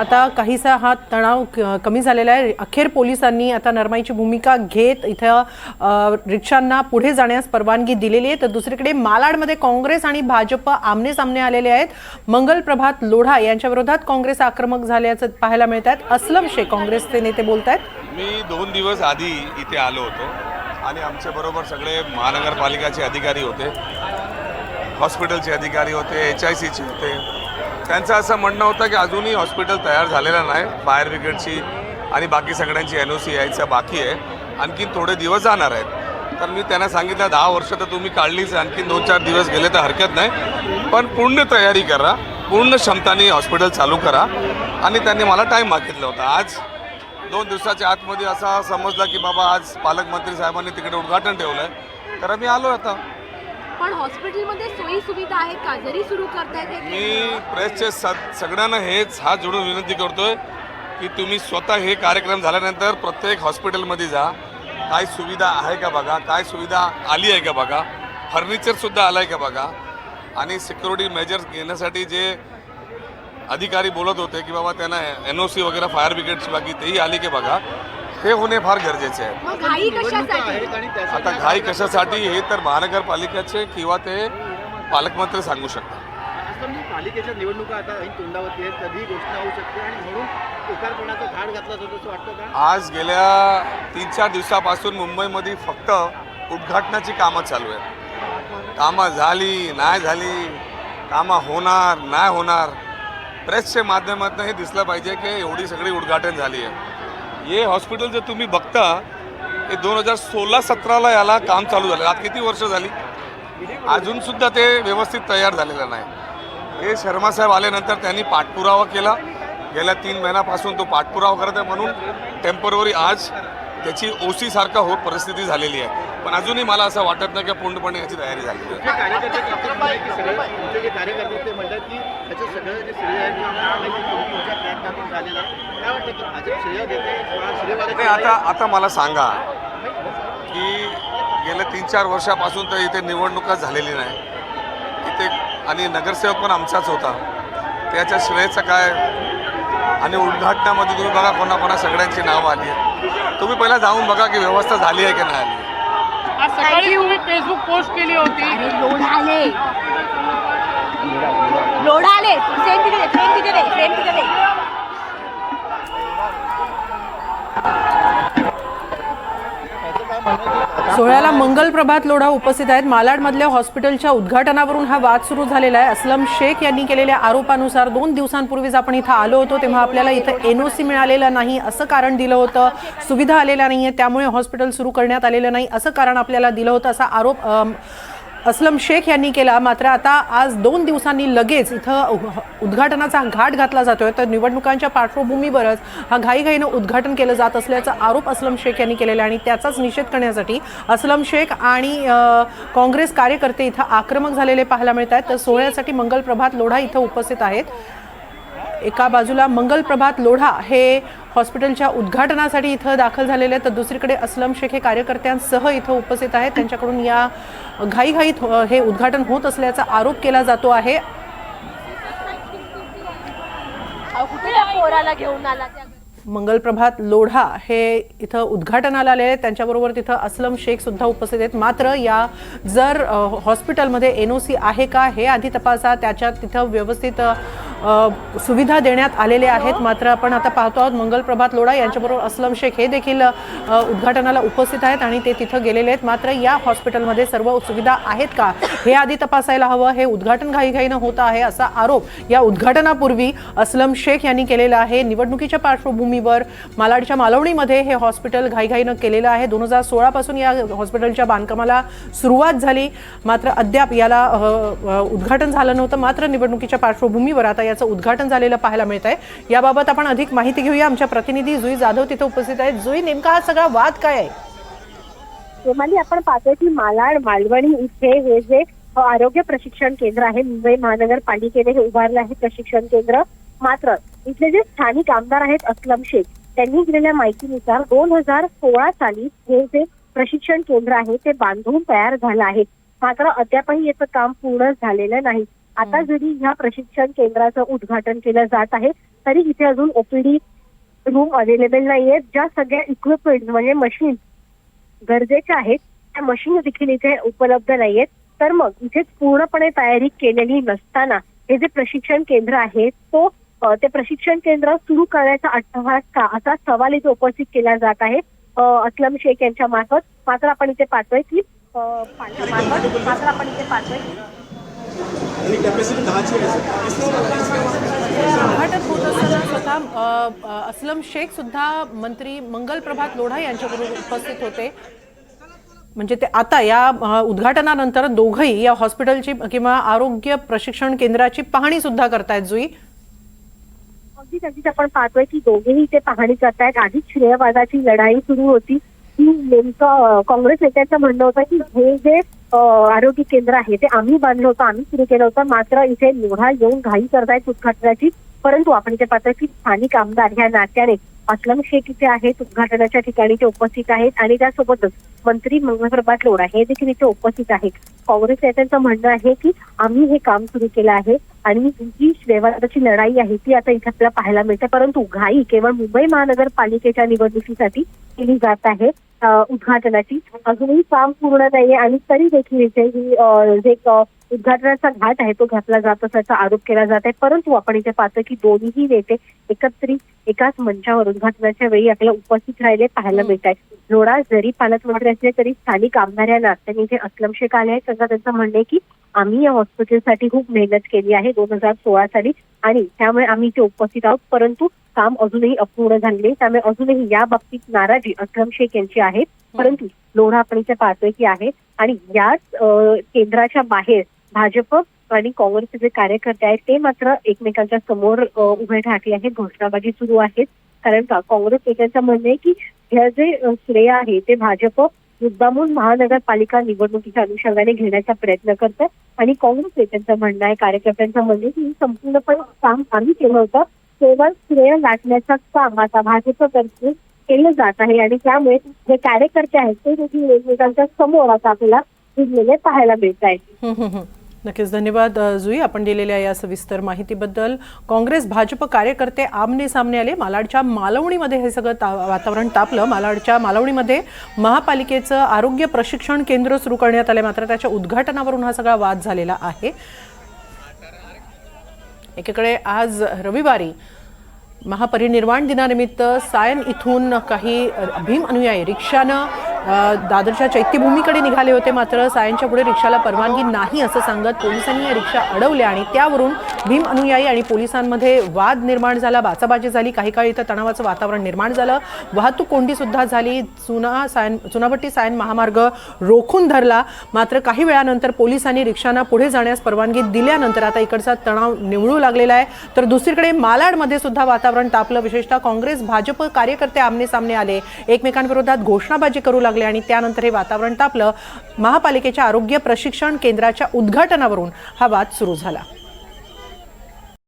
आता काहीसा हा तणाव कमी झालेला आहे। अखेर पोलिसांनी आता नरमाईची भूमिका घेत इथं रिक्षांना पुढे जाण्यास परवानगी दिलेली आहे। तर दुसरीकडे मालाडमध्ये काँग्रेस आणि भाजप आमने सामने आलेले आहेत। मंगल प्रभात लोढा यांच्या विरोधात काँग्रेस आक्रमक झाल्याचं पाहायला मिळत आहे। असलम शेख काँग्रेसचे नेते बोलतात। मी 2 दिवस आधी इथे आलो होतो आणि आमच्या बरोबर सगळे महानगरपालिकाचे अधिकारी होते, हॉस्पिटलचे अधिकारी होते, HICचे होते। त्यांचं असं म्हणणं होतं की अजूनही हॉस्पिटल तयार झालेलं नाही, फायर ब्रिगेडची आणि बाकी सगळ्यांची NOC यायचं बाकी आहे, आणखी थोडे दिवस जाणार आहेत। तर मी त्यांना सांगितलं 10 वर्ष तर तुम्ही काढलीच, आणखी 2-4 दिवस गेले तर हरकत नाही, पण पूर्ण तयारी करा, पूर्ण क्षमताने हॉस्पिटल चालू करा। आणि त्यांनी मला टाईम मागितला होता। आज 2 दिवसाच्या आतमध्ये असा समजला की बाबा आज पालकमंत्री साहेबांनी तिकडे उद्घाटन ठेवलं आहे, तर मी आलो आता। पण हॉस्पिटलमध्ये सोयी सुविधा आहेत का जरी सुरू करतायत? मी प्रेसचे सगळ्यांना हेच हात जोडून विनंती करतोय की तुम्ही स्वतः हे कार्यक्रम झाल्यानंतर प्रत्येक हॉस्पिटलमध्ये जा, काय सुविधा आहे का बघा, काय सुविधा आली आहे का बघा, फर्निचरसुद्धा आलं आहे का बघा, आणि सिक्युरिटी मेजर्स घेण्यासाठी जे अधिकारी बोलत होते की बाबा त्यांना NOC वगैरे फायर ब्रिगेडची बाकी तेही आली की बघा, हे होणे फार गरजेचे आहे। घाई कशासाठी? आता घाई कशासाठी हे तर महानगरपालिकेचे किंवा ते पालकमंत्री सांगू शकतात। पालिकेच्या निवडणुका आता तोंडावरती आहेत, कधी घोषणा होऊ शकते आणि म्हणून पुकारपणाचा घाट घातला जातो असं वाटतं का? आज गेल्या 3-4 दिवसापासून मुंबईमध्ये फक्त उद्घाटनाची कामं चालू आहेत। कामं झाली नाही झाली, कामं होणार नाही होणार, प्रेसच्या माध्यमातून हे दिसलं पाहिजे की एवढी सगळी उद्घाटन झाली आहे। हे हॉस्पिटल जर तुम्ही बघता हे 2016-17ला याला काम चालू झालं, आज किती वर्ष झाली, अजूनसुद्धा ते व्यवस्थित तयार झालेलं नाही। हे शर्मा साहेब आल्यानंतर त्यांनी पाठपुरावा केला, गेल्या 3 महिन्यापासून तो पाठपुरावा करत आहे, म्हणून टेम्पररी आज त्याची OC सारखा होत परिस्थिती झालेली आहे। पण अजूनही मला असं वाटत नाही की पूर्णपणे याची तयारी झाली आहे। कार्यकर्ते म्हणतात की त्याचं सगळं जे श्रेय आहे नाही, आता मला सांगा की गेल्या 3-4 वर्षापासून तर इथे निवडणुका झालेली नाही इथे, आणि नगरसेवक पण आमचाच होता, त्याच्या श्रेयचं काय? आणि उद्घाटनामध्ये तुम्ही बघा कोणा सगळ्यांची नावं आली आहेत, तुम्ही पहिला जाऊन बघा की व्यवस्था झाली आहे की नाही आली। आज सकाळी तुम्ही फेसबुक पोस्ट केली होती। लोढाले फ्रेम तिथे दे। सोहळ्याला मंगल प्रभात लोढा उपस्थित आहेत। मालाडमधल्या हॉस्पिटलच्या उद्घाटनावरून हा वाद सुरू झालेला आहे। असलम शेख यांनी केलेल्या आरोपानुसार 2 दिवसांपूर्वीच आपण इथं आलो होतो, तेव्हा आपल्याला इथं NOC मिळालेलं नाही असं कारण दिलं होतं, सुविधा आलेल्या नाहीये त्यामुळे हॉस्पिटल सुरू करण्यात आलेलं नाही असं कारण आपल्याला दिलं होतं, असा आरोप असलम शेख यांनी केला। मात्र आता आज 2 दिवसांनी लगेच इथं उद्घाटनाचा घाट घातला जातोय, तर निवडणुकांच्या पार्श्वभूमीवरच हा घाईघाईनं उद्घाटन केलं जात असल्याचा आरोप असलम शेख यांनी केलेला आणि त्याचाच निषेध करण्यासाठी असलम शेख आणि काँग्रेस कार्यकर्ते इथं आक्रमक झालेले पाहायला मिळत आहेत। तर सोहळ्यासाठी मंगल प्रभात लोढा इथं उपस्थित आहेत। एका बाजूला मंगल प्रभात लोढा हे हॉस्पिटलच्या उद्घाटनासाठी इथं दाखल झालेले आहेत, तर दुसरीकडे असलम शेख हे कार्यकर्त्यांसह इथं उपस्थित आहेत। त्यांच्याकडून या घाईघाईत हे उद्घाटन होत असल्याचा आरोप केला जातो आहे। मंगल प्रभात लोढा हे इथं उद्घाटनाला आलेले आहेत, त्यांच्याबरोबर तिथं असलम शेख सुद्धा उपस्थित आहेत। मात्र या जर हॉस्पिटलमध्ये NOC आहे का हे आधी तपासा, त्याच्यात तिथं व्यवस्थित सुविधा देण्यात आलेल्या आहेत। मात्र आपण आता पाहतो आहोत मंगल प्रभात लोढा यांच्याबरोबर असलम शेख हे देखील उद्घाटनाला उपस्थित आहेत आणि ते तिथं गेलेले आहेत। मात्र या हॉस्पिटलमध्ये सर्व सुविधा आहेत का हे आधी तपासायला हवं, हे उद्घाटन घाईघाईनं होत आहे असा आरोप या उद्घाटनापूर्वी असलम शेख यांनी केलेला आहे। निवडणुकीच्या पार्श्वभूमीवर मालाडच्या मालवणीमध्ये हे हॉस्पिटल घाईघाईनं केलेलं आहे। 2016 पासून या हॉस्पिटलच्या बांधकामाला सुरुवात झाली, मात्र अद्याप याला उद्घाटन झालं नव्हतं। मात्र निवडणुकीच्या पार्श्वभूमीवर आता याचं उद्घाटन झालेलं पाहायला मिळत आहे। याबाबत आपण अधिक माहिती घेऊया, आमच्या प्रतिनिधी जुई जाधव तिथे उपस्थित आहेत। जुई, नेमका हा सगळा वाद काय आहे? सोमाली, आपण पाहतोय की मालवणी इथे हे जे आरोग्य प्रशिक्षण केंद्र आहे, मुंबई महानगरपालिकेने हे उभारलं आहे प्रशिक्षण केंद्र। मात्र इथले जे स्थानिक आमदार आहेत असलम शेख, त्यांनी दिलेल्या माहितीनुसार 2016 साली हे जे प्रशिक्षण केंद्र आहे ते बांधून तयार झालं आहे, मात्र अद्यापही याचं काम पूर्ण झालेलं नाही। आता जरी ह्या प्रशिक्षण केंद्राचं उद्घाटन केलं जात आहे, तरी इथे अजून ओपीडी रूम अवेलेबल नाहीयेत. ज्या सगळ्या इक्विपमेंट म्हणजे मशीन गरजेच्या आहेत त्या मशीन देखील इथे उपलब्ध नाहीयेत. तर मग इथे पूर्णपणे तयारी केलेली नसताना हे जे प्रशिक्षण केंद्र आहे ते प्रशिक्षण केंद्र सुरू करण्याचा अट्टहास का, असा सवाल इथे उपस्थित केला जात आहे असलम शेख यांच्या मार्फत. मात्र आपण इथे पाहतोय की उद्घाटन होत असताना स्वतः असलम शेख सुद्धा मंत्री मंगल प्रभात लोढा यांच्याबरोबर उपस्थित होते. म्हणजे ते आता या उद्घाटनानंतर दोघंही या हॉस्पिटलची किंवा आरोग्य प्रशिक्षण केंद्राची पाहणी सुद्धा करतायत. जुई, अगदीच आपण पाहतोय की दोघेही ते पाहणी करतायत. आधीच श्रेयवादाची लढाई सुरू होती की नेमकं काँग्रेस नेत्यांचं म्हणणं होतं की हे जे आरोग्य केंद्र आहे ते आम्ही बांधलं होतं, आम्ही सुरू केलं होतं, मात्र इथे लोढा येऊन घाई करतायत उद्घाटनाची. परंतु आपण इथे पाहतोय की स्थानिक आमदार ह्या नात्याने असलम शेख इथे आहेत, उद्घाटनाच्या ठिकाणी ते उपस्थित आहेत आणि त्यासोबतच मंत्री मंगल प्रभात लोढा हे देखील इथे उपस्थित आहेत. काँग्रेस नेत्यांचं म्हणणं आहे की आम्ही हे काम सुरू केलं आहे आणि जी श्रेयवादाची लढाई आहे ती आता इथे आपल्याला पाहायला मिळते. परंतु घाई केवळ मुंबई महानगरपालिकेच्या निवडणुकीसाठी केली जात आहे उद्घाटनाची. अजूनही काम पूर्ण नाहीये आणि तरी देखील इथे जे उद्घाटनाचा घाट आहे तो घातला जात असल्याचा आरोप केला जात आहे. परंतु आपण इथे पाहतो की दोन्ही नेते एकत्रित एकाच मंचावर उद्घाटनाच्या वेळी आपल्याला उपस्थित राहिले पाहायला मिळत आहेत. लोढा जरी पालकमंत्री असले तरी स्थानिक आमदार या नात्याने इथे असलम शेख आले आहेत. त्यांचं म्हणणं आहे की आम्ही या हॉस्पिटलसाठी खूप मेहनत केली आहे 2016 साली आणि त्यामुळे आम्ही इथे उपस्थित आहोत. परंतु काम अजूनही अपूर्ण झालेले, त्यामुळे अजूनही या बाबतीत नाराजी असलम शेख यांची आहे. परंतु लोढा आपण इथे पाहतोय की आहे आणि याच केंद्राच्या बाहेर भाजप आणि काँग्रेसचे जे कार्यकर्ते आहेत ते मात्र एकमेकांच्या समोर उभे ठाकले आहेत. घोषणाबाजी सुरू आहेत. कारण का काँग्रेस नेत्यांचं म्हणणं आहे की हे जे श्रेय आहे ते भाजप मुद्दामून महानगरपालिका निवडणुकीच्या अनुषंगाने घेण्याचा प्रयत्न करतात आणि काँग्रेस नेत्यांचं म्हणणं आहे, कार्यकर्त्यांचं म्हणणं आहे की संपूर्णपणे काम आम्ही केलं होतं, केवळ श्रेय लाटण्याचं काम आता भाजपतर्फे केलं जात आहे आणि त्यामुळे जे कार्यकर्ते आहेत ते देखील एकमेकांच्या समोर आता आपल्याला भिडलेले पाहायला मिळत आहेत. नक्कीच धन्यवाद जुई, आपण दिलेल्या या सविस्तर माहितीबद्दल. काँग्रेस भाजप कार्यकर्ते आमने सामने आले. मालाडच्या मालवणीमध्ये हे सगळं वातावरण तापलं. मालाडच्या मालवणीमध्ये महापालिकेचं आरोग्य प्रशिक्षण केंद्र सुरू करण्यात आले, मात्र त्याच्या उद्घाटनावरून हा सगळा वाद झालेला आहे. एकीकडे आज रविवारी महापरिनिर्वाण दिनानिमित्त सायन इथून काही भीम अनुयायी रिक्षानं दादरच्या चैत्यभूमीकडे निघाले होते, मात्र सायनच्या पुढे रिक्षाला परवानगी नाही असं सांगत पोलिसांनी या रिक्षा अडवल्या आणि त्यावरून भीम अनुयायी आणि पोलिसांमध्ये वाद निर्माण झाला, बाचाबाची झाली. काही काळ इथं तणावाचं वातावरण निर्माण झालं. वाहतूक कोंडी सुद्धा झाली. चुनाभट्टी सायन महामार्ग रोखून धरला. मात्र काही वेळानंतर पोलिसांनी रिक्षांना पुढे जाण्यास परवानगी दिल्यानंतर आता इकडचा तणाव निवळू लागलेला आहे. तर दुसरीकडे मालाडमध्ये सुद्धा वातावरण तापलं. विशेषतः काँग्रेस भाजप कार्यकर्ते आमने सामने आले, एकमेकांविरोधात घोषणाबाजी करू लागले आणि त्यानंतर हे वातावरण तापलं. महापालिकेच्या आरोग्य प्रशिक्षण केंद्राच्या उद्घाटनावरून हा वाद सुरू झाला.